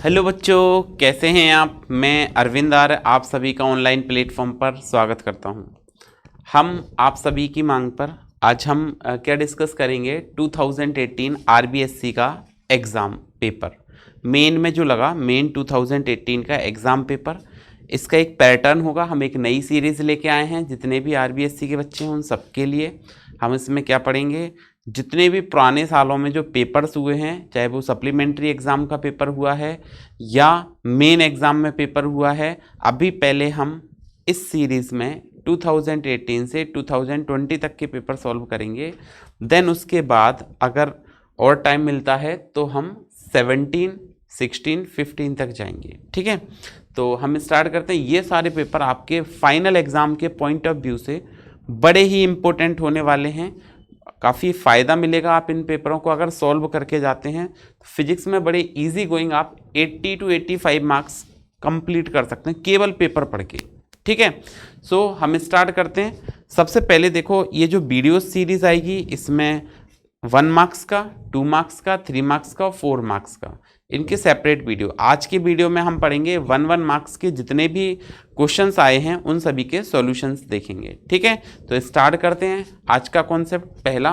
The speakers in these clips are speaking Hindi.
हेलो बच्चों, कैसे हैं आप। मैं अरविंद आर्य आप सभी का ऑनलाइन प्लेटफॉर्म पर स्वागत करता हूं। हम आप सभी की मांग पर आज हम क्या डिस्कस करेंगे 2018 आरबीएससी का एग्ज़ाम पेपर। मेन में जो लगा मेन 2018 का एग्ज़ाम पेपर, इसका एक पैटर्न होगा। हम एक नई सीरीज़ लेके आए हैं, जितने भी आरबीएससी के बच्चे हैं उन सबके लिए। हम इसमें क्या पढ़ेंगे, जितने भी पुराने सालों में जो पेपर्स हुए हैं, चाहे वो सप्लीमेंट्री एग्ज़ाम का पेपर हुआ है या मेन एग्ज़ाम में पेपर हुआ है। अभी पहले हम इस सीरीज़ में 2018 से 2020 तक के पेपर सॉल्व करेंगे। देन उसके बाद अगर और टाइम मिलता है तो हम 17, 16, 15 तक जाएंगे। ठीक है, तो हम स्टार्ट करते हैं। ये सारे पेपर आपके फाइनल एग्ज़ाम के पॉइंट ऑफ व्यू से बड़े ही इम्पोर्टेंट होने वाले हैं। काफ़ी फ़ायदा मिलेगा आप इन पेपरों को अगर सॉल्व करके जाते हैं। फिजिक्स में बड़े इजी गोइंग आप 80 to 85 मार्क्स कंप्लीट कर सकते हैं केवल पेपर पढ़ के। ठीक है, सो हम स्टार्ट करते हैं। सबसे पहले देखो, ये जो वीडियो सीरीज आएगी इसमें 1 मार्क्स का, 2 मार्क्स का, 3 मार्क्स का और 4 मार्क्स का, इनके सेपरेट वीडियो। आज के वीडियो में हम पढ़ेंगे 1 मार्क्स के जितने भी क्वेश्चंस आए हैं उन सभी के सॉल्यूशंस देखेंगे। ठीक है, तो स्टार्ट करते हैं। आज का कॉन्सेप्ट पहला।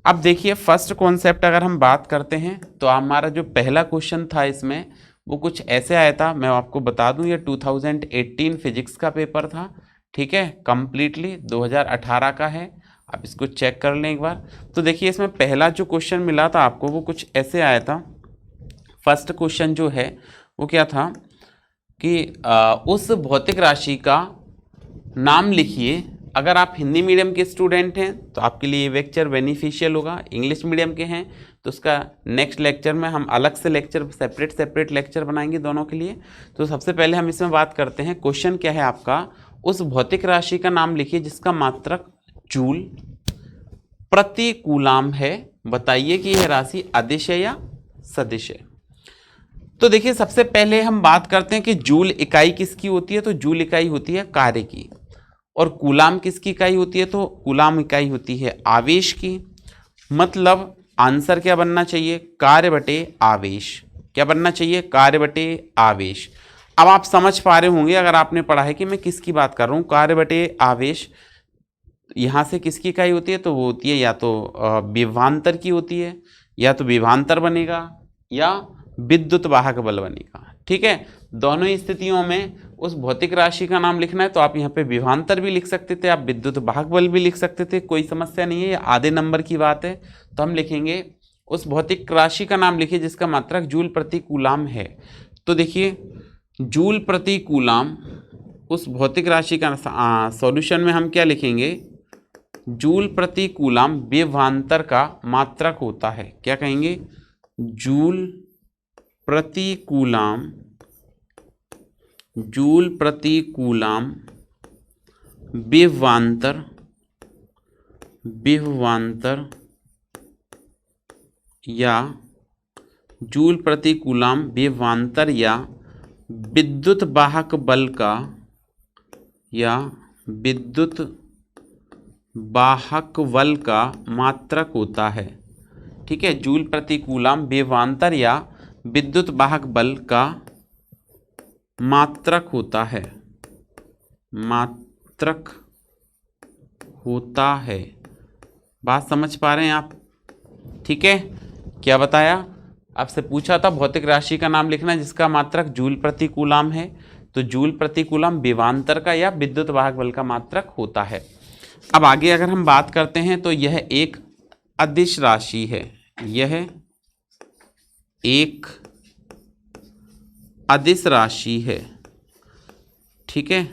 अब देखिए, फर्स्ट कॉन्सेप्ट अगर हम बात करते हैं तो हमारा जो पहला क्वेश्चन था इसमें वो कुछ ऐसे आया था। मैं आपको बता दूं, ये 2018 फिजिक्स का पेपर था। ठीक है, कंप्लीटली 2018 का है। आप इसको चेक कर लें एक बार। तो देखिए, इसमें पहला जो क्वेश्चन मिला था आपको वो कुछ ऐसे आया था। फर्स्ट क्वेश्चन जो है वो क्या था कि उस भौतिक राशि का नाम लिखिए। अगर आप हिंदी मीडियम के स्टूडेंट हैं तो आपके लिए ये लेक्चर बेनिफिशियल होगा। इंग्लिश मीडियम के हैं तो उसका नेक्स्ट लेक्चर में हम अलग से लेक्चर सेपरेट लेक्चर बनाएंगे दोनों के लिए। तो सबसे पहले हम इसमें बात करते हैं। क्वेश्चन क्या है आपका, उस भौतिक राशि का नाम लिखिए जिसका मात्रक जूल प्रति कूलाम है। बताइए कि यह राशि अदिश है या सदिश है। तो देखिए, सबसे पहले हम बात करते हैं कि जूल इकाई किसकी होती है। तो जूल इकाई होती है कार्य की। और कूलाम किसकी इकाई होती है। तो कूलाम इकाई होती है आवेश की। मतलब आंसर क्या बनना चाहिए, कार्य बटे आवेश। क्या बनना चाहिए, कार्य बटे आवेश। अब आप समझ पा रहे होंगे अगर आपने पढ़ा है कि मैं किसकी बात कर रहा हूँ। कार्य बटे आवेश यहाँ से किसकी इकाई होती है, तो वो होती है या तो विभवांतर की होती है, या तो विभवांतर बनेगा या विद्युत वाहक बल बनेगा। ठीक है, दोनों ही स्थितियों में उस भौतिक राशि का नाम लिखना है तो आप यहाँ पे विभवांतर भी लिख सकते थे, आप विद्युत वाहक बल भी लिख सकते थे, कोई समस्या नहीं है। ये आधे नंबर की बात है। तो हम लिखेंगे उस भौतिक राशि का नाम लिखिए जिसका मात्रक जूल प्रति कूलाम है। तो देखिए, जूल प्रति कूलाम उस भौतिक राशि का सॉल्यूशन में हम क्या लिखेंगे, जूल प्रति कूलाम विभवांतर का मात्रक होता है। क्या कहेंगे, जूल प्रति कूलाम, जूल प्रति कूलाम विभवांतर, विभवांतर या जूल प्रति कूलाम विभवांतर या विद्युत वाहक बल का, या विद्युत वाहक बल का मात्रक होता है। ठीक है, जूल प्रति कूलाम विभवांतर या विद्युत वाहक बल का मात्रक होता है, मात्रक होता है। बात समझ पा रहे हैं आप। ठीक है, क्या बताया, आपसे पूछा था भौतिक राशि का नाम लिखना जिसका मात्रक जूल प्रति कूलाम है। तो जूल प्रति कूलाम विभवांतर का या विद्युत वाहक बल का मात्रक होता है। अब आगे अगर हम बात करते हैं तो यह एक अदिश राशि है। यह एक अदिश राशि है। ठीक है,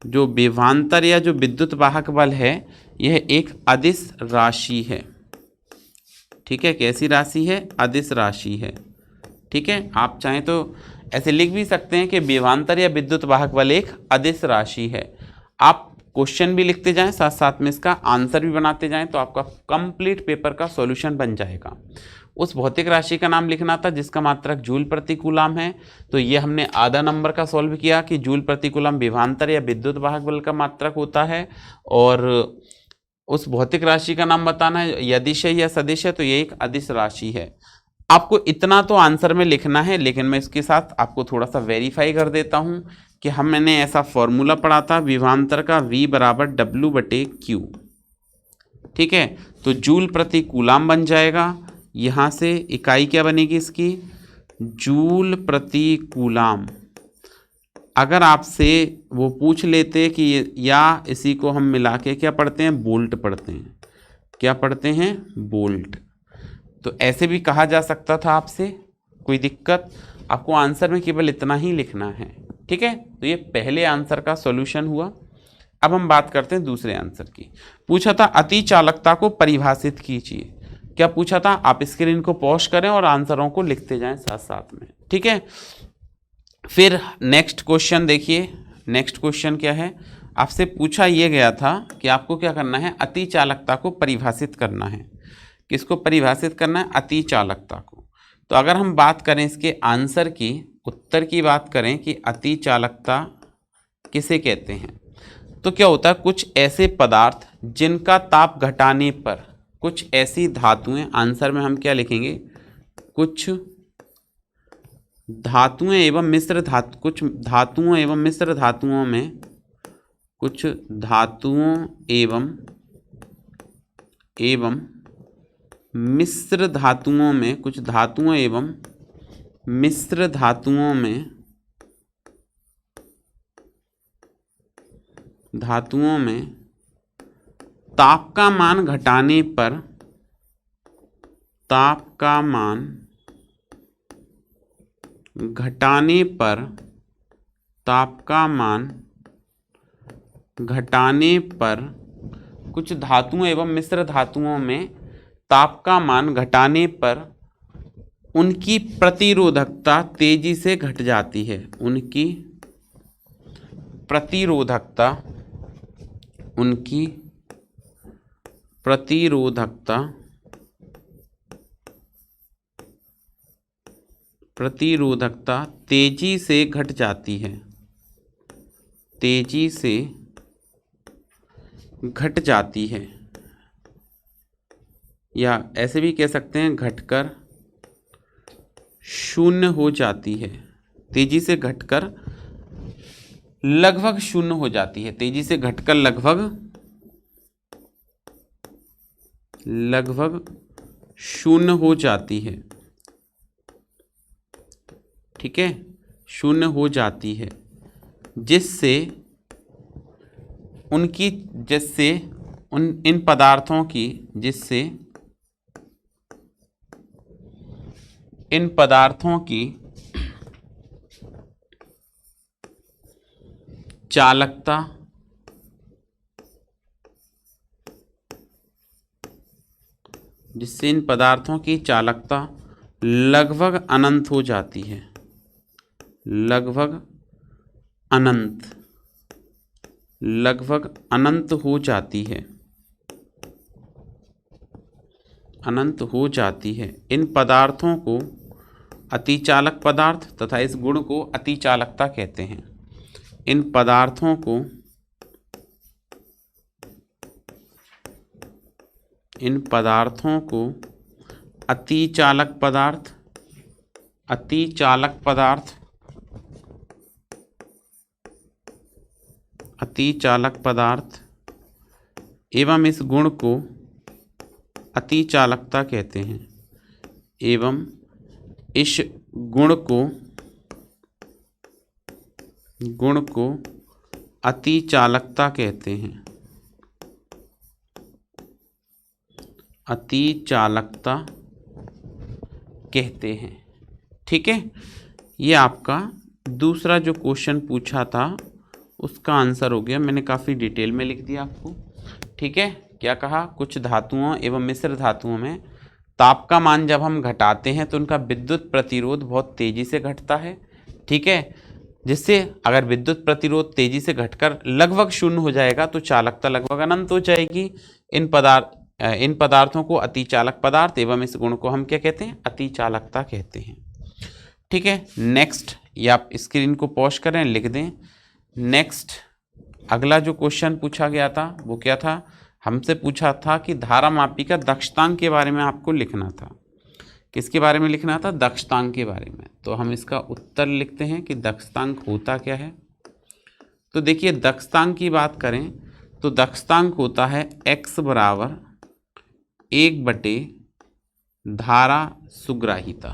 जो विभवांतर या जो विद्युत वाहक बल है यह एक अदिश राशि है। ठीक है, कैसी राशि है, अदिश राशि है। ठीक है, आप चाहें तो ऐसे लिख भी सकते हैं कि विभवांतर या विद्युत वाहक बल एक अदिश राशि है। आप क्वेश्चन भी लिखते जाएं, साथ साथ में इसका आंसर भी बनाते जाएं तो आपका कंप्लीट पेपर का सॉल्यूशन बन जाएगा। उस भौतिक राशि का नाम लिखना था जिसका मात्रक जूल प्रति कूलाम है। तो ये हमने आधा नंबर का सॉल्व किया कि जूल प्रति कूलाम विभवांतर या विद्युत वाहक बल का मात्रक होता है। और उस भौतिक राशि का नाम बताना है, यदिश है या सदिश है, तो ये एक अदिश राशि है। आपको इतना तो आंसर में लिखना है, लेकिन मैं इसके साथ आपको थोड़ा सा वेरीफाई कर देता हूं कि मैंने ऐसा फॉर्मूला पढ़ा था विभवांतर का, V बराबर W/Q। ठीक है, तो जूल प्रति कूलाम बन जाएगा। यहाँ से इकाई क्या बनेगी इसकी, जूल प्रति कूलाम। अगर आपसे वो पूछ लेते कि या इसी को हम मिला के क्या पढ़ते हैं, वोल्ट पढ़ते हैं, क्या पढ़ते हैं, वोल्ट, तो ऐसे भी कहा जा सकता था आपसे, कोई दिक्कत। आपको आंसर में केवल इतना ही लिखना है। ठीक है, तो ये पहले आंसर का सॉल्यूशन हुआ। अब हम बात करते हैं दूसरे आंसर की। पूछा था अति चालकता को परिभाषित कीजिए। क्या पूछा था, आप स्क्रीन को पॉज करें और आंसरों को लिखते जाएं साथ साथ में। ठीक है, फिर नेक्स्ट क्वेश्चन देखिए। नेक्स्ट क्वेश्चन क्या है, आपसे पूछा यह गया था कि आपको क्या करना है, अति चालकता को परिभाषित करना है। किसको परिभाषित करना है, अति चालकता को। तो अगर हम बात करें इसके आंसर की, उत्तर की बात करें कि अति चालकता किसे कहते हैं, तो क्या होता है, कुछ ऐसे पदार्थ जिनका ताप घटाने पर, कुछ ऐसी धातुएं, आंसर में हम क्या लिखेंगे, कुछ धातुएं एवं मिश्र धातु, कुछ धातुओं एवं मिश्र धातुओं में, कुछ धातुओं एवं मिश्र धातुओं में, कुछ धातुओं एवं मिश्र धातुओं में, ताप का मान घटाने पर, ताप का मान घटाने पर, ताप का मान घटाने पर, कुछ धातुओं एवं मिश्र धातुओं में ताप का मान घटाने पर उनकी प्रतिरोधकता तेजी से घट जाती है। उनकी प्रतिरोधकता, उनकी प्रतिरोधकता तेजी से घट जाती है, तेजी से घट जाती है, या ऐसे भी कह सकते हैं घटकर शून्य हो जाती है। तेजी से घटकर लगभग शून्य हो जाती है, तेजी से घटकर लगभग शून्य हो जाती है। ठीक है, शून्य हो जाती है, जिससे इन पदार्थों की, जिससे इन पदार्थों की चालकता लगभग अनंत हो जाती है, लगभग अनंत हो जाती है, अनंत हो जाती है। इन पदार्थों को अतिचालक पदार्थ तथा इस गुण को अतिचालकता कहते हैं। इन पदार्थों को अतिचालक पदार्थ एवं इस गुण को अतिचालकता कहते हैं, एवं इस गुण को अतिचालकता कहते हैं, अतिचालकता कहते हैं। ठीक है, ये आपका दूसरा जो क्वेश्चन पूछा था उसका आंसर हो गया। मैंने काफ़ी डिटेल में लिख दिया आपको। ठीक है, क्या कहा, कुछ धातुओं एवं मिश्र धातुओं में ताप का मान जब हम घटाते हैं तो उनका विद्युत प्रतिरोध बहुत तेजी से घटता है। ठीक है, जिससे अगर विद्युत प्रतिरोध तेजी से घटकर लगभग शून्य हो जाएगा तो चालकता लगभग अनंत हो जाएगी। इन पदार्थों को अतिचालक पदार्थ एवं इस गुण को हम क्या कहते हैं, अतिचालकता कहते हैं। ठीक है, नेक्स्ट, ये आप स्क्रीन को पॉज करें, लिख दें। नेक्स्ट अगला जो क्वेश्चन पूछा गया था वो क्या था, हमसे पूछा था कि धारा मापी का दक्षतांक के बारे में आपको लिखना था। किसके बारे में लिखना था? दक्षतांक के बारे में। तो हम इसका उत्तर लिखते हैं कि दक्षतांक होता क्या है। तो देखिए दक्षतांक की बात करें तो दक्षतांक होता है x बराबर 1/, धारा सुग्राहिता।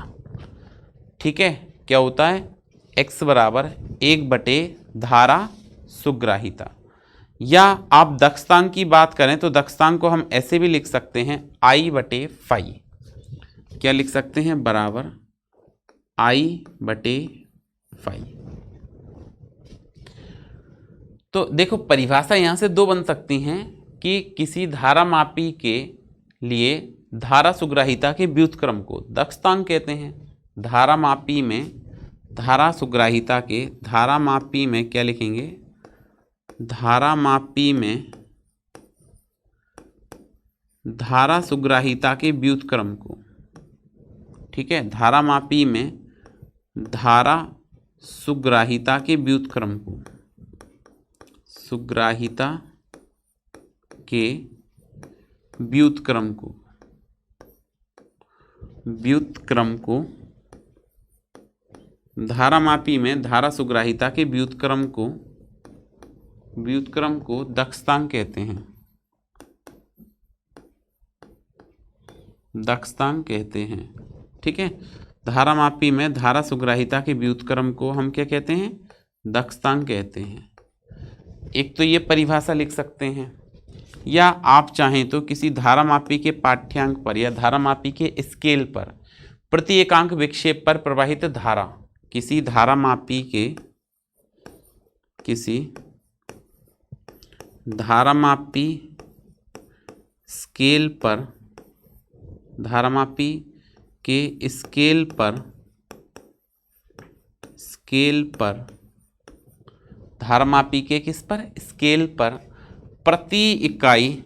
ठीक है, क्या होता है? x बराबर 1/, धारा सुग्राहिता। या आप दक्षतांक की बात करें तो दक्षतांक को हम ऐसे भी लिख सकते हैं I/φ। क्या लिख सकते हैं? बराबर I/φ। तो देखो परिभाषा यहाँ से दो बन सकती हैं कि किसी धारामापी के लिए धारा सुग्राहिता के व्युत्क्रम को दक्षतांक कहते हैं। धारामापी में धारा सुग्राहिता के, धारामापी में क्या लिखेंगे? धारामापी में धारा सुग्राहिता के व्युत्क्रम को। ठीक है, धारामापी में धारा सुग्राहिता के व्युत्क्रम को, सुग्राहिता के व्युत्क्रम को, व्युत्क्रम को, धारामापी में धारा सुग्राहिता के व्युत्क्रम को, व्युत्क्रम को दक्षतांक कहते हैं। दक्षतांक कहते हैं। ठीक है, धारामापी में धारा सुग्राहिता के व्युत्क्रम को हम क्या कहते हैं? दक्षतांक कहते हैं। एक तो ये परिभाषा लिख सकते हैं, या आप चाहें तो किसी धारामापी के पाठ्यांक पर या धारामापी के स्केल पर प्रति एकांक विक्षेप पर प्रवाहित धारा, किसी धारामापी के, किसी धारामापी स्केल पर, धारामापी के स्केल पर, स्केल पर, धारामापी के किस पर? स्केल पर प्रति इकाई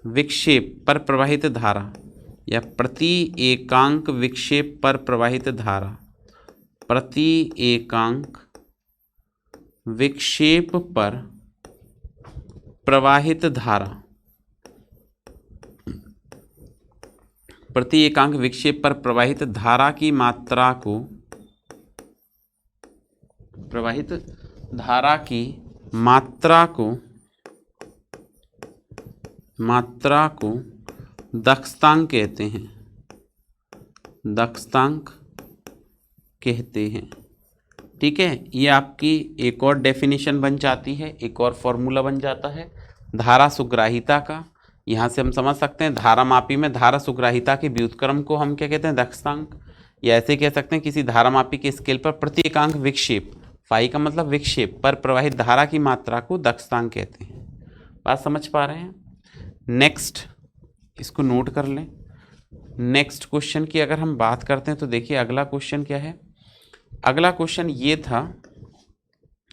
विक्षेप पर प्रवाहित धारा, या प्रति एकांक विक्षेप पर प्रवाहित धारा, प्रति एकांक विक्षेप पर प्रवाहित धारा, प्रति एकांक विक्षेप पर प्रवाहित धारा की मात्रा को, प्रवाहित धारा की मात्रा को, मात्रा को दक्षतांक कहते हैं। दक्षतांक कहते हैं। ठीक है, ये आपकी एक और डेफिनेशन बन जाती है, एक और फॉर्मूला बन जाता है धारा सुग्राहिता का। यहाँ से हम समझ सकते हैं धारामापी में धारा सुग्राहिता के व्युत्क्रम को हम क्या कहते हैं? दक्षतांक। या ऐसे कह सकते हैं किसी धारामापी के स्केल पर प्रति एकांक विक्षेप, फाई का मतलब विक्षेप, पर प्रवाहित धारा की मात्रा को दक्षतांक कहते हैं। बात समझ पा रहे हैं? नेक्स्ट, इसको नोट कर लें। नेक्स्ट क्वेश्चन की अगर हम बात करते हैं तो देखिए अगला क्वेश्चन क्या है। अगला क्वेश्चन ये था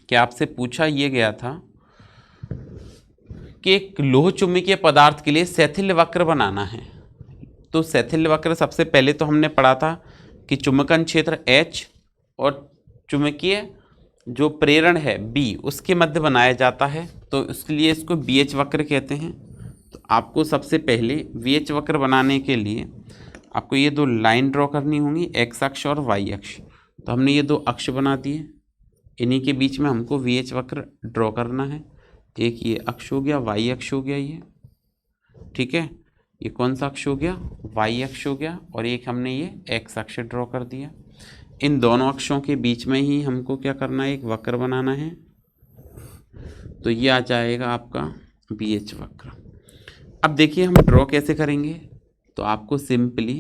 कि आपसे पूछा ये गया था कि एक लोह चुंबकीय पदार्थ के लिए शैथिल्य वक्र बनाना है। तो शैथिल्य वक्र सबसे पहले तो हमने पढ़ा था कि चुंबकन क्षेत्र H और चुंबकीय जो प्रेरण है B उसके मध्य बनाया जाता है। तो उसके लिए इसको BH वक्र कहते हैं। तो आपको सबसे पहले BH वक्र बनाने के लिए आपको ये दो लाइन ड्रॉ करनी होंगी, X अक्ष और Y अक्ष। तो हमने ये दो अक्ष बना दिए, इन्हीं के बीच में हमको VH वक्र ड्रॉ करना है। एक ये अक्ष हो गया, Y अक्ष हो गया ये। ठीक है, ये कौन सा अक्ष हो गया? Y अक्ष हो गया। और एक हमने ये X अक्ष ड्रॉ कर दिया। इन दोनों अक्षों के बीच में ही हमको क्या करना है? एक वक्र बनाना है। तो ये आ जाएगा आपका BH वक्र। अब देखिए हम ड्रॉ कैसे करेंगे। तो आपको सिंपली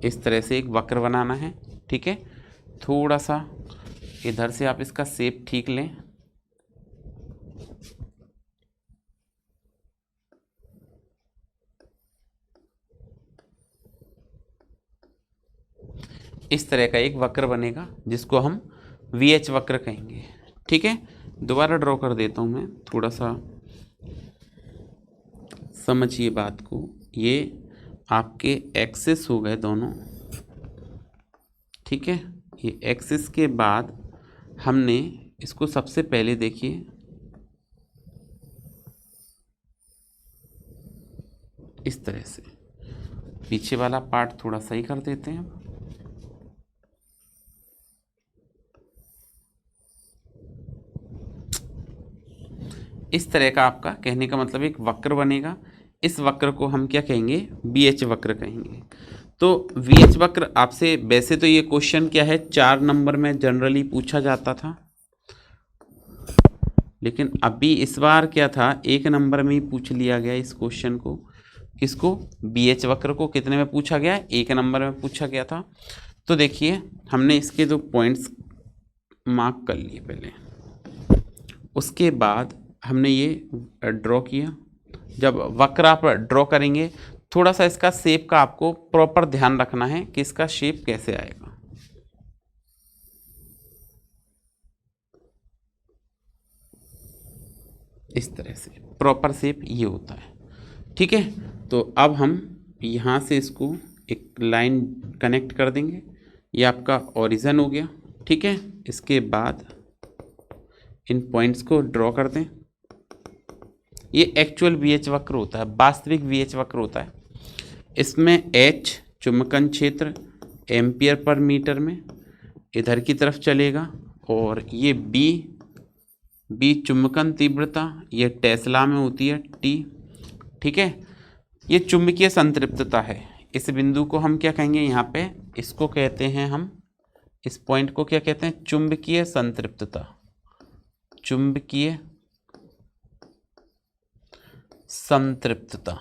इस तरह से एक वक्र बनाना है। ठीक है, थोड़ा सा इधर से आप इसका शेप ठीक लें। इस तरह का एक वक्र बनेगा जिसको हम VH वक्र कहेंगे। ठीक है, दोबारा ड्रॉ कर देता हूं मैं, थोड़ा सा समझिए बात को। ये आपके एक्सिस हो गए दोनों। ठीक है, ये एक्सिस के बाद हमने इसको सबसे पहले देखिए इस तरह से पीछे वाला पार्ट थोड़ा सही कर देते हैं। इस तरह का आपका कहने का मतलब एक वक्र बनेगा। इस वक्र को हम क्या कहेंगे, BH वक्र कहेंगे। तो BH वक्र आपसे, वैसे तो ये क्वेश्चन क्या है 4 नंबर में जनरली पूछा जाता था, लेकिन अभी इस बार क्या था 1 नंबर में ही पूछ लिया गया इस क्वेश्चन को। किसको, BH वक्र को कितने में पूछा गया, 1 नंबर में पूछा गया था। तो देखिए हमने इसके जो पॉइंट्स मार्क कर लिए पहले, उसके बाद हमने ये ड्रॉ किया। जब वक्र आप ड्रॉ करेंगे थोड़ा सा इसका शेप का आपको प्रॉपर ध्यान रखना है कि इसका शेप कैसे आएगा। इस तरह से प्रॉपर शेप ये होता है, ठीक है। तो अब हम यहाँ से इसको एक लाइन कनेक्ट कर देंगे, ये आपका ओरिजिन हो गया, ठीक है। इसके बाद इन पॉइंट्स को ड्रॉ कर दें। ये एक्चुअल BH वक्र होता है, वास्तविक BH वक्र होता है। इसमें H चुंबकन क्षेत्र एम्पियर पर मीटर में इधर की तरफ चलेगा, और ये B चुंबकन तीव्रता, ये टेस्ला में होती है T, ठीक है। ये चुंबकीय संतृप्तता है। इस बिंदु को हम क्या कहेंगे, यहाँ पे इसको कहते हैं हम, इस पॉइंट को क्या कहते हैं, चुंबकीय संतृप्तता। चुंबकीय संतृप्तता,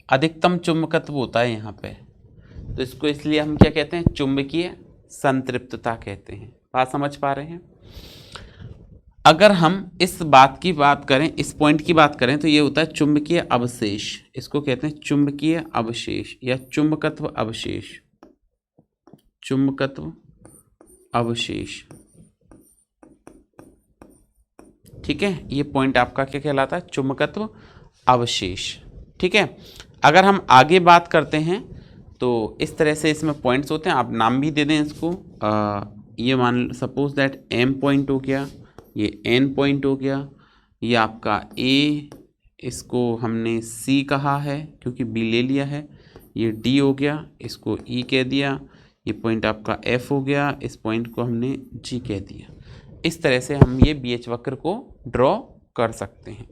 अधिकतम चुंबकत्व होता है यहाँ पे, तो इसको इसलिए हम क्या कहते हैं, चुंबकीय संतृप्तता कहते हैं। बात समझ पा रहे हैं। अगर हम इस बात की बात करें, इस पॉइंट की बात करें, तो ये होता है चुंबकीय अवशेष। इसको कहते हैं चुंबकीय अवशेष या चुंबकत्व अवशेष। चुंबकत्व अवशेष, ठीक है। ये पॉइंट आपका क्या कहलाता है, चुंबकत्व अवशेष, ठीक है। अगर हम आगे बात करते हैं तो इस तरह से इसमें पॉइंट्स होते हैं, आप नाम भी दे दें इसको। ये मान सपोज दैट M पॉइंट हो गया, ये N पॉइंट हो गया, ये आपका A, इसको हमने C कहा है क्योंकि B ले लिया है। ये D हो गया, इसको E कह दिया। ये पॉइंट आपका F हो गया, इस पॉइंट को हमने G कह दिया। इस तरह से हम ये BH वक्र को ड्रॉ कर सकते हैं।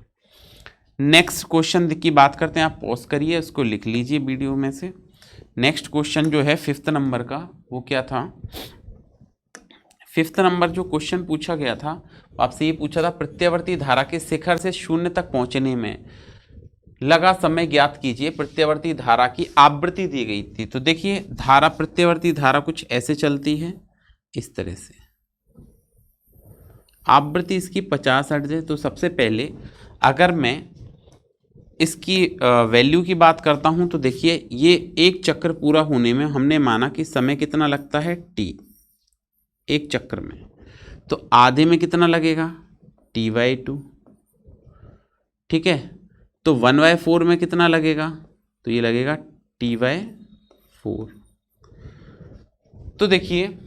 नेक्स्ट क्वेश्चन की बात करते हैं। आप पॉज करिए, इसको लिख लीजिए वीडियो में से। नेक्स्ट क्वेश्चन जो है 5th नंबर का, वो क्या था, 5th नंबर जो क्वेश्चन पूछा गया था आपसे ये पूछा था, प्रत्यावर्ती धारा के शिखर से शून्य तक पहुंचने में लगा समय ज्ञात कीजिए। प्रत्यावर्ती धारा की आवृत्ति दी गई थी। तो देखिए धारा, प्रत्यावर्ती धारा कुछ ऐसे चलती है, इस तरह से। आवृत्ति इसकी 50 हर्ट्ज है। तो सबसे पहले अगर मैं इसकी वैल्यू की बात करता हूं तो देखिए ये एक चक्र पूरा होने में हमने माना कि समय कितना लगता है, T, एक चक्र में। तो आधे में कितना लगेगा, T/2, ठीक है। तो 1/4 में कितना लगेगा, तो ये लगेगा T/4। तो देखिए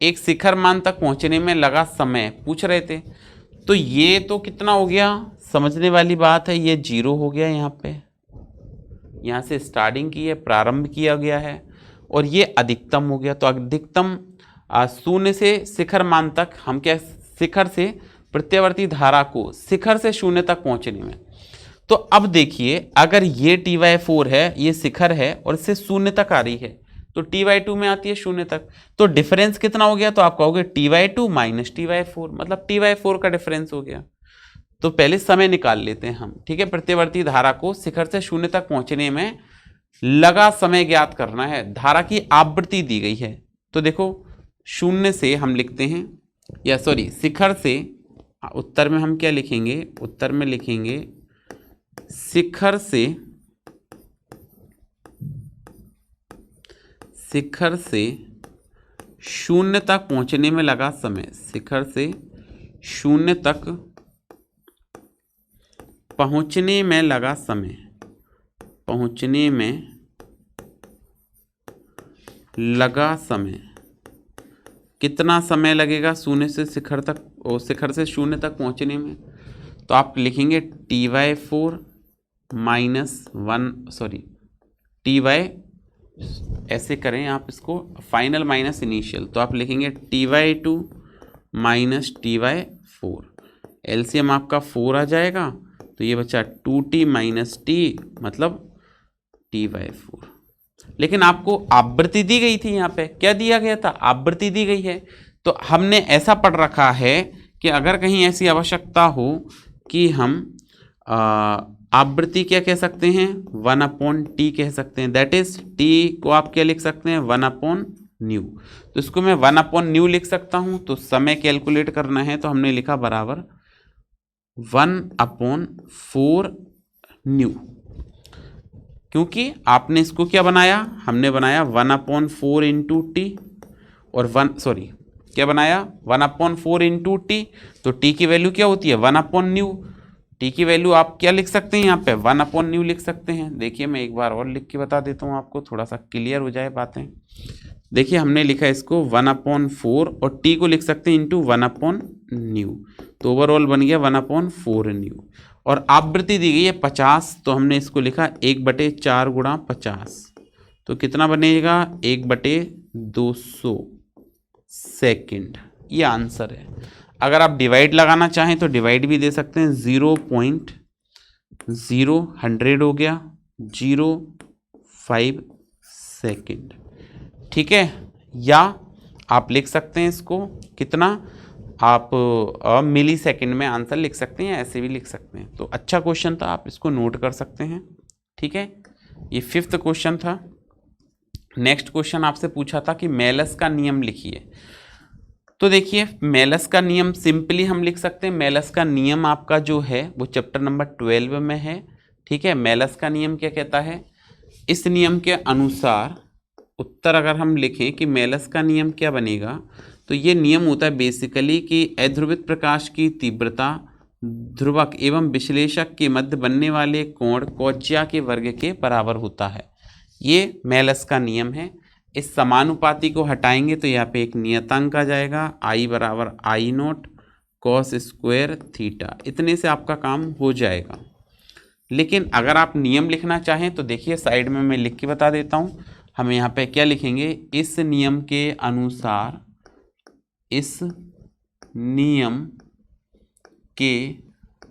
एक शिखर मान तक पहुंचने में लगा समय पूछ रहे थे, तो ये तो कितना हो गया, समझने वाली बात है, ये 0 हो गया। यहाँ पे, यहाँ से स्टार्टिंग की है, प्रारंभ किया गया है, और ये अधिकतम हो गया। तो अधिकतम शून्य से शिखर मान तक हम क्या, शिखर से प्रत्यावर्ती धारा को शिखर से शून्य तक पहुंचने में। तो अब देखिए अगर ये T/4 है, ये शिखर है और इससे शून्य तक आ रही है, तो T/2 में आती है शून्य तक। तो डिफरेंस कितना हो गया, तो आप कहोगे T/2 माइनस T/4, मतलब T/4 का डिफरेंस हो गया। तो पहले समय निकाल लेते हैं हम, ठीक है। प्रत्यावर्ती धारा को शिखर से शून्य तक पहुंचने में लगा समय ज्ञात करना है। धारा की आवृत्ति दी गई है, तो देखो शून्य से हम लिखते हैं, या सॉरी शिखर से, उत्तर में हम क्या लिखेंगे, उत्तर में लिखेंगे शिखर से शून्य तक पहुंचने में लगा समय। शिखर से शून्य तक पहुंचने में लगा समय, पहुंचने में लगा समय, कितना समय लगेगा शून्य से शिखर तक, और शिखर से शून्य तक पहुंचने में। तो आप लिखेंगे T/4 टी वाई, ऐसे करें आप इसको फाइनल माइनस इनिशियल, तो आप लिखेंगे Ty2 माइनस Ty4, एलसीएम आपका 4 आ जाएगा, तो ये बचा 2t माइनस टी मतलब Ty4। लेकिन आपको आवृत्ति दी गई थी, यहाँ पे क्या दिया गया था, आवृत्ति दी गई है। तो हमने ऐसा पढ़ रखा है कि अगर कहीं ऐसी आवश्यकता हो कि हम आवृत्ति क्या कह सकते हैं, 1/t कह सकते हैं, दैट इज t को आप क्या लिख सकते हैं, 1/न्यू। तो इसको मैं 1/न्यू लिख सकता हूं। तो समय कैलकुलेट करना है तो हमने लिखा बराबर 1/4 न्यू, क्योंकि आपने इसको क्या बनाया, हमने बनाया 1/4 इंटू टी, और क्या बनाया 1/4 इंटू टी। तो टी की वैल्यू क्या होती है, 1/न्यू। टी की वैल्यू आप क्या लिख सकते हैं, यहाँ पे 1/न्यू लिख सकते हैं। देखिए मैं एक बार और लिख के बता देता हूँ आपको, थोड़ा सा क्लियर हो जाए बातें। देखिए हमने लिखा इसको 1/4 और टी को लिख सकते हैं इंटू 1/न्यू, तो ओवरऑल बन गया 1/4 न्यू। और आवृत्ति दी गई है 50, तो हमने इसको लिखा 1/4 गुणा 50, तो कितना बनेगा 1/200 सेकेंड, ये आंसर है। अगर आप डिवाइड लगाना चाहें तो डिवाइड भी दे सकते हैं, 0.0100 हो गया 0.5 सेकेंड, ठीक है। या आप लिख सकते हैं इसको कितना, आप मिली सेकेंड में आंसर लिख सकते हैं, ऐसे भी लिख सकते हैं। तो अच्छा क्वेश्चन था, आप इसको नोट कर सकते हैं, ठीक है। ये 5th क्वेश्चन था। नेक्स्ट क्वेश्चन आपसे पूछा था कि मेलस का नियम लिखिए। तो देखिए मेलस का नियम सिंपली हम लिख सकते हैं, मेलस का नियम आपका जो है वो चैप्टर नंबर 12 में है, ठीक है। मेलस का नियम क्या कहता है, इस नियम के अनुसार उत्तर अगर हम लिखें कि मेलस का नियम क्या बनेगा, तो ये नियम होता है बेसिकली कि अध्रुवित प्रकाश की तीव्रता ध्रुवक एवं विश्लेषक के मध्य बनने वाले कोण कॉज्या के वर्ग के बराबर होता है। ये मेलस का नियम है। इस समानुपाती को हटाएंगे तो यहाँ पे एक नियतांक आ जाएगा, I बराबर I0 cos स्क्वायर थीटा, इतने से आपका काम हो जाएगा। लेकिन अगर आप नियम लिखना चाहें तो देखिए साइड में मैं लिख के बता देता हूँ। हम यहाँ पे क्या लिखेंगे, इस नियम के अनुसार, इस नियम के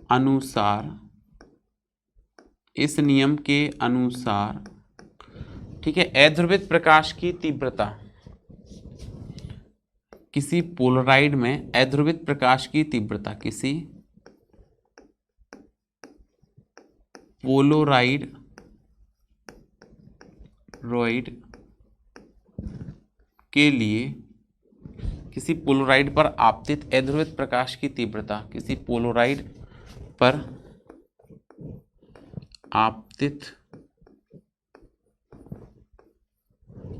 अनुसार, इस नियम के अनुसार, ठीक है, अध्रुवित प्रकाश की तीव्रता, किसी पोलराइड में अध्रुवित प्रकाश की तीव्रता, किसी पोलोराइड के लिए, किसी पोलोराइड पर आपतित अध्रुवित प्रकाश की तीव्रता, किसी पोलोराइड पर आपतित,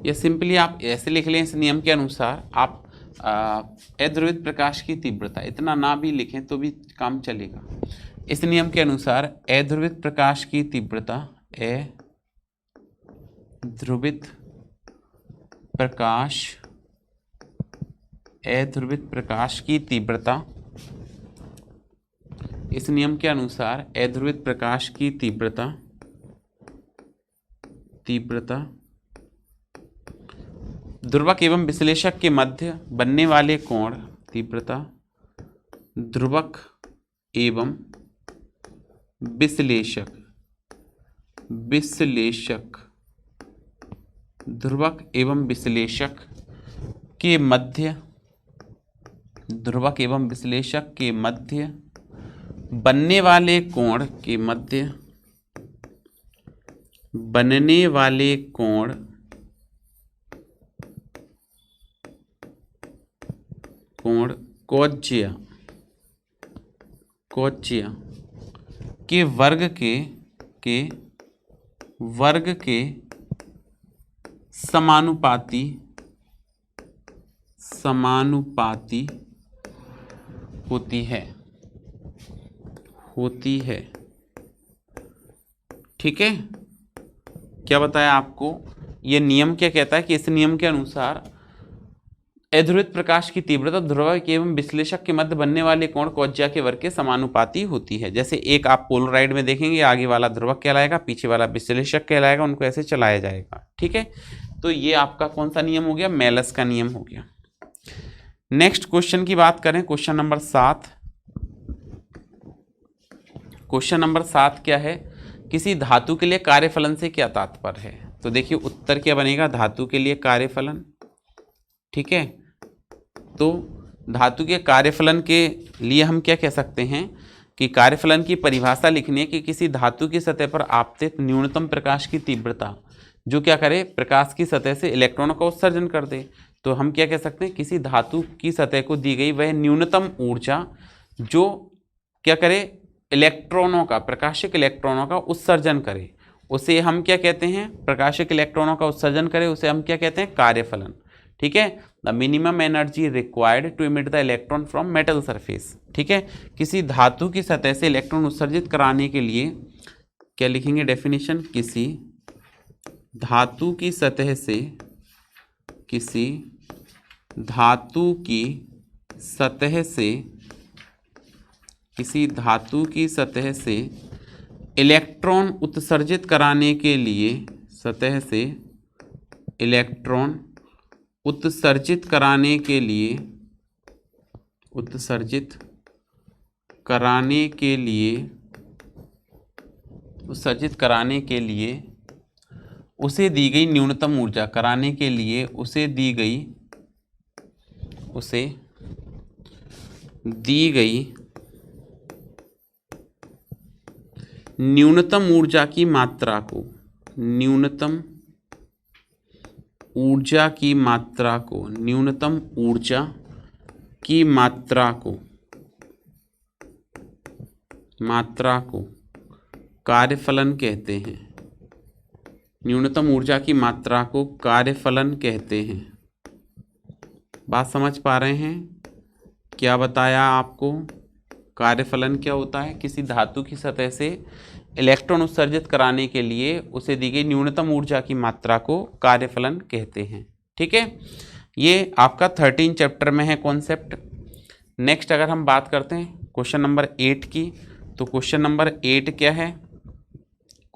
या सिंपली आप ऐसे लिख लें, इस नियम के अनुसार आप अध्रुवित प्रकाश की तीव्रता, इतना ना भी लिखें तो भी काम चलेगा। इस नियम के अनुसार अध्रुवित प्रकाश की तीव्रता, अध्रुवित प्रकाश की तीव्रता, इस नियम के अनुसार अध्रुवित प्रकाश की तीव्रता ध्रुवक एवं विश्लेषक के मध्य बनने वाले कोण, तीव्रता ध्रुवक एवं विश्लेषक, ध्रुवक एवं विश्लेषक के मध्य, ध्रुवक एवं विश्लेषक के मध्य बनने वाले कोण के मध्य बनने वाले कोण कॉज्या के वर्ग के समानुपाती होती है, ठीक है। क्या बताया आपको, ये नियम क्या कहता है कि इस नियम के अनुसार अध्रुवित प्रकाश की तीव्रता ध्रुवक एवं विश्लेषक के मध्य बनने वाले कोण कोज्या के वर्ग के समानुपाती होती है। जैसे एक आप पोलराइड में देखेंगे, आगे वाला ध्रुवक कहलाएगा, पीछे वाला विश्लेषक कहलाएगा, उनको ऐसे चलाया जाएगा। ठीक है, तो ये आपका कौन सा नियम हो गया? मेलस का नियम हो गया। नेक्स्ट क्वेश्चन की बात करें, क्वेश्चन नंबर 7। क्वेश्चन नंबर 7 क्या है? किसी धातु के लिए कार्यफलन से क्या तात्पर्य है? तो देखिए उत्तर क्या बनेगा, धातु के लिए कार्यफलन। ठीक है, तो धातु के कार्यफलन के लिए हम क्या कह सकते हैं कि कार्यफलन की परिभाषा लिखनी है कि किसी धातु की सतह पर आपतित न्यूनतम प्रकाश की तीव्रता जो क्या करे, प्रकाश की सतह से इलेक्ट्रॉनों का उत्सर्जन कर दे। तो हम क्या कह सकते हैं, किसी धातु की सतह को दी गई वह न्यूनतम ऊर्जा जो क्या करे, इलेक्ट्रॉनों का, प्रकाशिक इलेक्ट्रॉनों का उत्सर्जन करे, उसे हम क्या कहते हैं? प्रकाशिक इलेक्ट्रॉनों का उत्सर्जन करे, उसे हम क्या कहते हैं? कार्यफलन। ठीक है, the minimum energy required to emit the electron from metal surface. ठीक है, किसी धातु की सतह से इलेक्ट्रॉन उत्सर्जित कराने के लिए क्या लिखेंगे डेफिनेशन? किसी धातु की सतह से, किसी धातु की सतह से, किसी धातु की सतह से इलेक्ट्रॉन उत्सर्जित कराने के लिए, सतह से इलेक्ट्रॉन उत्सर्जित कराने के लिए, उत्सर्जित कराने के लिए, उत्सर्जित कराने के लिए उसे दी गई न्यूनतम ऊर्जा, कराने के लिए उसे दी गई, उसे दी गई न्यूनतम ऊर्जा की मात्रा को, न्यूनतम ऊर्जा की मात्रा को, न्यूनतम ऊर्जा की मात्रा को, मात्रा को कार्यफलन कहते हैं। न्यूनतम ऊर्जा की मात्रा को कार्यफलन कहते हैं। बात समझ पा रहे हैं? क्या बताया आपको? कार्यफलन क्या होता है? किसी धातु की सतह से इलेक्ट्रॉन उत्सर्जित कराने के लिए उसे दी गई न्यूनतम ऊर्जा की मात्रा को कार्यफलन कहते हैं। ठीक है, ये आपका 13 चैप्टर में है कॉन्सेप्ट। नेक्स्ट अगर हम बात करते हैं क्वेश्चन नंबर 8 की, तो क्वेश्चन नंबर 8 क्या है?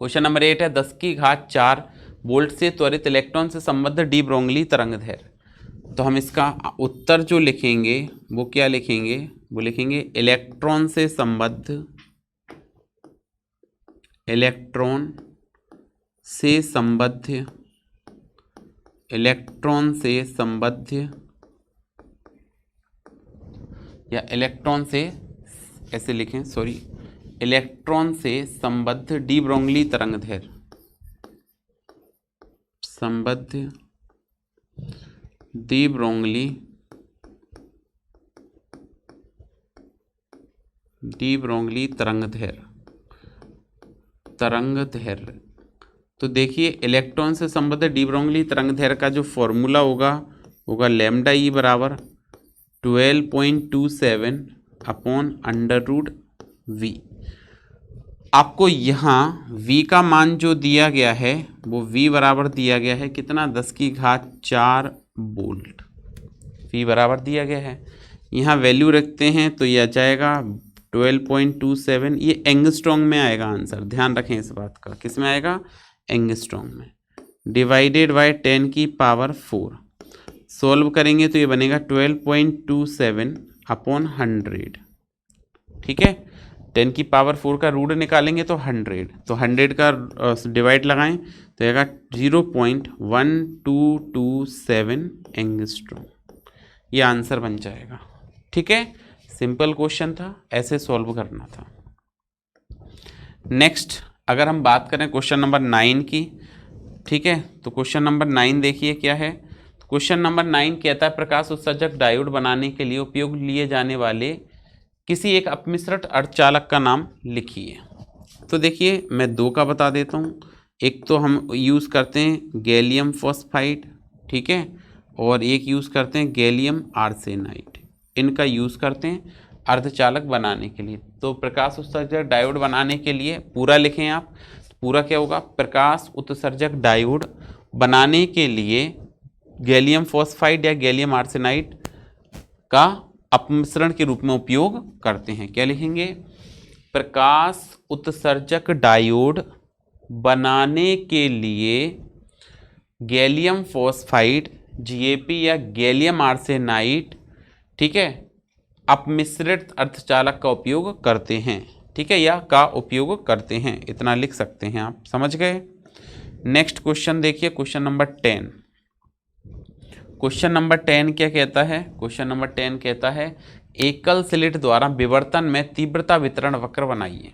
क्वेश्चन नंबर 8 है 10⁴ वोल्ट से त्वरित इलेक्ट्रॉन से संबद्ध डी ब्रोगली तरंगदैर्घ्य। तो हम इसका उत्तर जो लिखेंगे वो क्या लिखेंगे? वो लिखेंगे इलेक्ट्रॉन से संबद्ध, इलेक्ट्रॉन से संबद्ध, इलेक्ट्रॉन से संबद्ध या इलेक्ट्रॉन से, ऐसे लिखें सॉरी, इलेक्ट्रॉन से संबद्ध डी ब्रोगली तरंगदैर्घ्य, संबद्ध डी ब्रोगली, डी ब्रोगली तरंगदैर्घ्य, तरंगदैर्घ्य। तो देखिए इलेक्ट्रॉन से संबद्ध डी ब्रोगली तरंगदैर्घ्य का जो फॉर्मूला होगा लैम्डा ई बराबर 12.27 अपॉन √v। आपको यहाँ v का मान जो दिया गया है वो v बराबर दिया गया है कितना? 10⁴ वोल्ट v बराबर दिया गया है। यहाँ वैल्यू रखते हैं तो ये आ जाएगा 12.27। ये एंगस्ट्रॉन्ग में आएगा आंसर, ध्यान रखें इस बात का। किस में आएगा? एंगस्ट्रॉन्ग में। डिवाइडेड बाय 10⁴ सॉल्व करेंगे तो ये बनेगा 12.27 अपॉन 100। ठीक है, 10⁴ का रूट निकालेंगे तो 100, तो 100 का डिवाइड लगाएं तो आएगा 0.1227 एंगस्ट्रॉम। ये आंसर बन जाएगा। ठीक है, सिंपल क्वेश्चन था, ऐसे सॉल्व करना था। नेक्स्ट अगर हम बात करें क्वेश्चन नंबर 9 की, ठीक है, तो क्वेश्चन नंबर 9 देखिए क्या है। तो क्वेश्चन नंबर 9 कहता है प्रकाश उत्सर्जक डायोड बनाने के लिए उपयोग लिए जाने वाले किसी एक अपमिश्रित अर्धचालक का नाम लिखिए। तो देखिए मैं दो का बता देता हूँ। एक तो हम यूज़ करते हैं गैलियम फॉस्फाइड, ठीक है, और एक यूज़ करते हैं गैलियम आर्सेनाइड। इनका यूज़ करते हैं अर्धचालक बनाने के लिए। तो प्रकाश उत्सर्जक डायोड बनाने के लिए पूरा लिखें आप, तो पूरा क्या होगा? प्रकाश उत्सर्जक डायोड बनाने के लिए गैलियम फॉस्फाइड या गैलियम आर्सेनाइड का अपमिश्रण के रूप में उपयोग करते हैं। क्या लिखेंगे? प्रकाश उत्सर्जक डायोड बनाने के लिए गैलियम फॉस्फाइड GaP या गैलियम आर्सेनाइड, ठीक है, अपमिश्रित अर्धचालक का उपयोग करते हैं, ठीक है, या का उपयोग करते हैं। इतना लिख सकते हैं आप, समझ गए। नेक्स्ट क्वेश्चन देखिए, क्वेश्चन नंबर 10। क्वेश्चन नंबर 10 क्या कहता है? क्वेश्चन नंबर 10 कहता है एकल स्लिट द्वारा विवर्तन में तीव्रता वितरण वक्र बनाइए।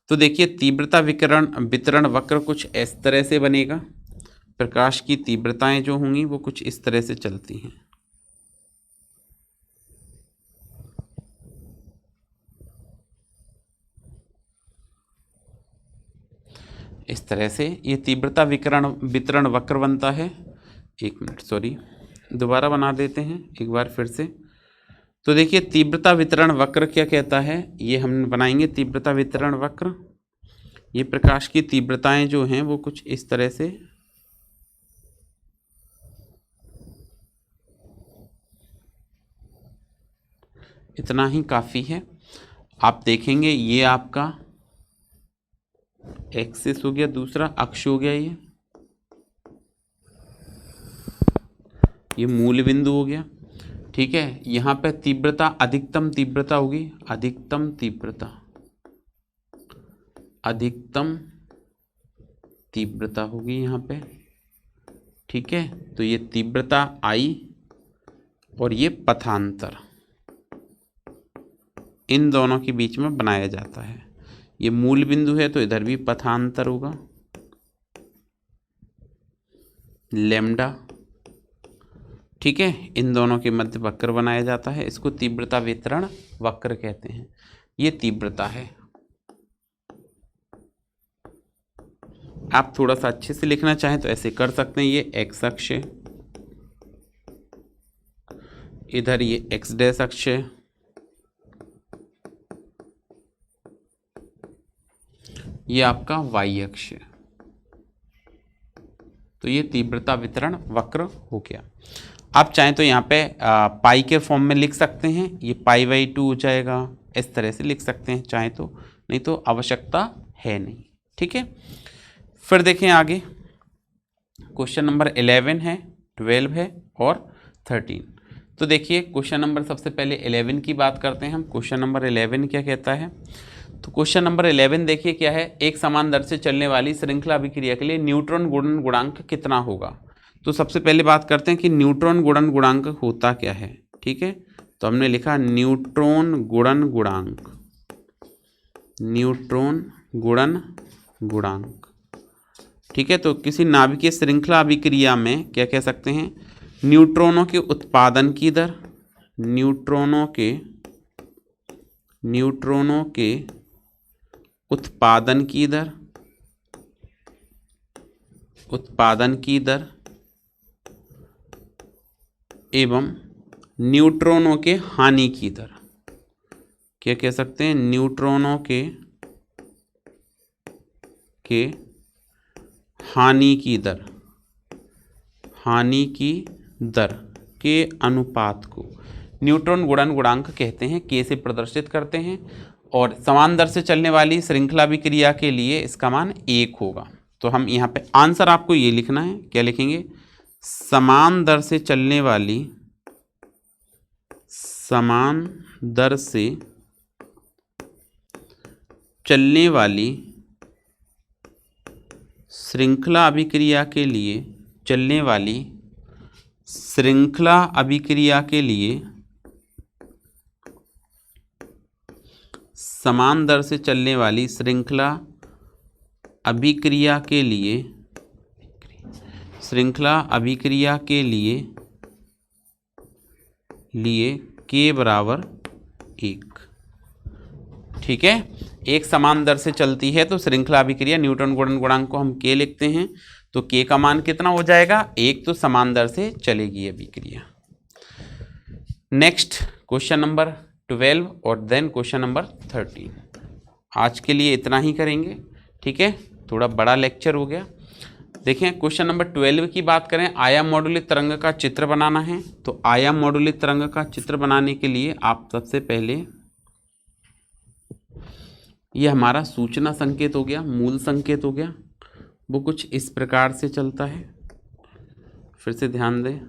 तो देखिए तीव्रता वितरण वक्र कुछ इस तरह से बनेगा। प्रकाश की तीव्रताएं जो होंगी वो कुछ इस तरह से चलती हैं। इस तरह से ये तीव्रता वितरण वक्र बनता है। एक मिनट, सॉरी, दोबारा बना देते हैं एक बार फिर से। तो देखिए तीव्रता वितरण वक्र क्या कहता है, ये हम बनाएंगे तीव्रता वितरण वक्र। ये प्रकाश की तीव्रताएं जो हैं वो कुछ इस तरह से इतना ही काफ़ी है। आप देखेंगे ये आपका एक्सिस हो गया, दूसरा अक्ष हो गया, ये मूल बिंदु हो गया, ठीक है। यहाँ पे तीव्रता अधिकतम तीव्रता होगी, अधिकतम तीव्रता होगी यहाँ पे, ठीक है। तो ये तीव्रता आई और ये पथांतर इन दोनों के बीच में बनाया जाता है। ये मूल बिंदु है तो इधर भी पथांतर होगा लैम्डा, ठीक है। इन दोनों के मध्य वक्र बनाया जाता है, इसको तीव्रता वितरण वक्र कहते हैं। ये तीव्रता है। आप थोड़ा सा अच्छे से लिखना चाहें तो ऐसे कर सकते हैं। ये एक्स अक्ष है, इधर ये एक्स डैश अक्ष है, ये आपका वाई अक्ष है। तो ये तीव्रता वितरण वक्र हो गया। आप चाहें तो यहाँ पे पाई के फॉर्म में लिख सकते हैं, ये π/2 हो जाएगा, इस तरह से लिख सकते हैं चाहे तो, नहीं तो आवश्यकता है नहीं, ठीक है। फिर देखें आगे, क्वेश्चन नंबर 11 है, 12 है और 13। तो देखिए क्वेश्चन नंबर सबसे पहले 11 की बात करते हैं हम। क्वेश्चन नंबर 11 क्या कहता है? तो क्वेश्चन नंबर 11 देखिए क्या है, एक समान दर से चलने वाली श्रृंखला अभिक्रिया के लिए न्यूट्रॉन गुणन गुणांक कितना होगा। तो सबसे पहले बात करते हैं कि न्यूट्रॉन गुणन गुणांक होता क्या है, ठीक है। तो हमने लिखा न्यूट्रॉन गुणन गुणांक, न्यूट्रॉन गुणन गुणांक, ठीक है। तो किसी नाभिकीय श्रृंखला अभिक्रिया में क्या कह सकते हैं, न्यूट्रॉनों के उत्पादन की दर, न्यूट्रॉनों के उत्पादन की दर एवं न्यूट्रॉनों के हानि की दर। क्या कह सकते हैं, न्यूट्रॉनों के हानि की दर के अनुपात को न्यूट्रॉन गुणन गुणांक कहते हैं, के से प्रदर्शित करते हैं। और समान दर से चलने वाली श्रृंखला अभिक्रिया के लिए इसका मान 1 होगा। तो हम यहाँ पे आंसर आपको ये लिखना है, क्या लिखेंगे, समान दर से चलने वाली श्रृंखला अभिक्रिया के लिए समान दर से चलने वाली श्रृंखला अभिक्रिया के लिए के बराबर 1, ठीक है। एक समान दर से चलती है तो श्रृंखला अभिक्रिया, न्यूट्रॉन गुणन गुणांक को हम के लिखते हैं। तो के का मान कितना हो जाएगा, 1, तो समान दर से चलेगी अभिक्रिया। नेक्स्ट क्वेश्चन नंबर 12 और देन क्वेश्चन नंबर 13। आज के लिए इतना ही करेंगे, ठीक है। थोड़ा बड़ा लेक्चर हो गया। देखें क्वेश्चन नंबर 12 की बात करें, आयाम मॉडुलित तरंग का चित्र बनाना है। तो आयाम मॉडुलित तरंग का चित्र बनाने के लिए आप सबसे पहले, ये हमारा सूचना संकेत हो गया, मूल संकेत हो गया, वो कुछ इस प्रकार से चलता है। फिर से ध्यान दें,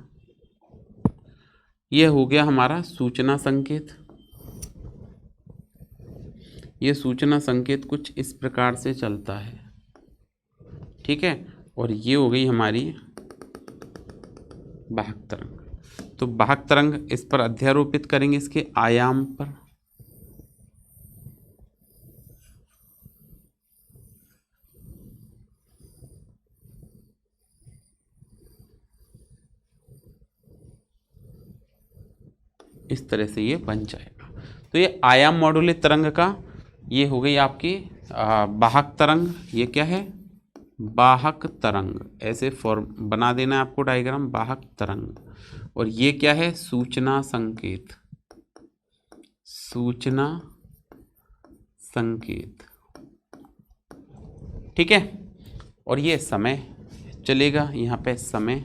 यह हो गया हमारा सूचना संकेत। ये सूचना संकेत कुछ इस प्रकार से चलता है, ठीक है। और ये हो गई हमारी वाहक तरंग। तो वाहक तरंग इस पर अध्यारोपित करेंगे इसके आयाम पर। इस तरह से ये बन जाएगा। तो ये आयाम मॉडुलित तरंग का ये हो गई आपकी वाहक तरंग। ये क्या है? वाहक तरंग। ऐसे फॉर्म बना देना है आपको डायग्राम, वाहक तरंग। और ये क्या है? सूचना संकेत। सूचना संकेत, ठीक है। और ये समय चलेगा, यहाँ पे समय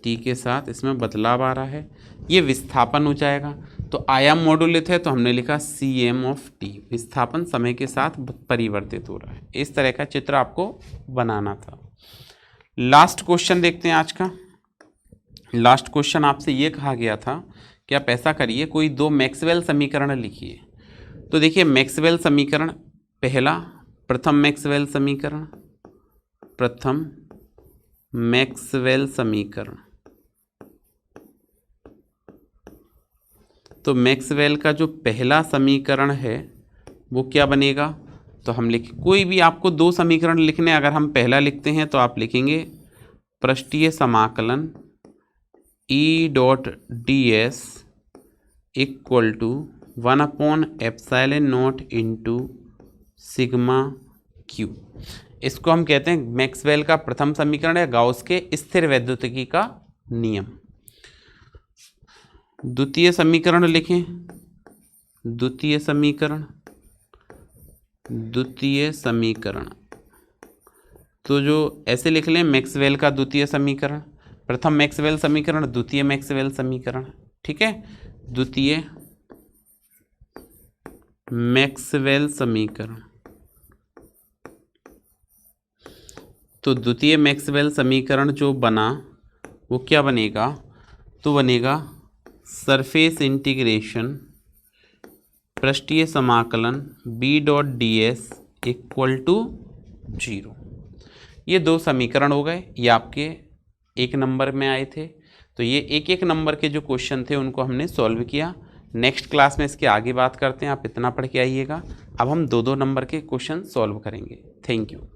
टी के साथ इसमें बदलाव आ रहा है, ये विस्थापन हो जाएगा। तो आयाम मॉडुलित है तो हमने लिखा Cm ऑफ टी, विस्थापन समय के साथ परिवर्तित हो रहा है। इस तरह का चित्र आपको बनाना था। लास्ट क्वेश्चन देखते हैं आज का। लास्ट क्वेश्चन आपसे ये कहा गया था कि आप ऐसा करिए, कोई दो मैक्सवेल समीकरण लिखिए। तो देखिए मैक्सवेल समीकरण, पहला प्रथम मैक्सवेल समीकरण, प्रथम मैक्सवेल समीकरण। तो मैक्सवेल का जो पहला समीकरण है वो क्या बनेगा? तो हम लिख, कोई भी आपको दो समीकरण लिखने, अगर हम पहला लिखते हैं तो आप लिखेंगे पृष्ठीय समाकलन E dot D S equal to 1/ε0 into sigma Q. इसको हम कहते हैं मैक्सवेल का प्रथम समीकरण या गाउस के स्थिर वैद्युतिकी का नियम। द्वितीय समीकरण लिखें, द्वितीय समीकरण, द्वितीय समीकरण। तो जो ऐसे लिख लें, मैक्सवेल का द्वितीय समीकरण, प्रथम मैक्सवेल समीकरण, द्वितीय मैक्सवेल समीकरण, ठीक है। द्वितीय मैक्सवेल समीकरण। तो द्वितीय मैक्सवेल समीकरण जो बना वो क्या बनेगा? तो बनेगा सरफेस इंटीग्रेशन पृष्ठीय समाकलन B dot D S equal to 0। ये दो समीकरण हो गए, ये आपके एक नंबर में आए थे। तो ये एक एक नंबर के जो क्वेश्चन थे उनको हमने सॉल्व किया। नेक्स्ट क्लास में इसके आगे बात करते हैं, आप इतना पढ़ के आइएगा। अब हम दो दो नंबर के क्वेश्चन सॉल्व करेंगे। Thank you.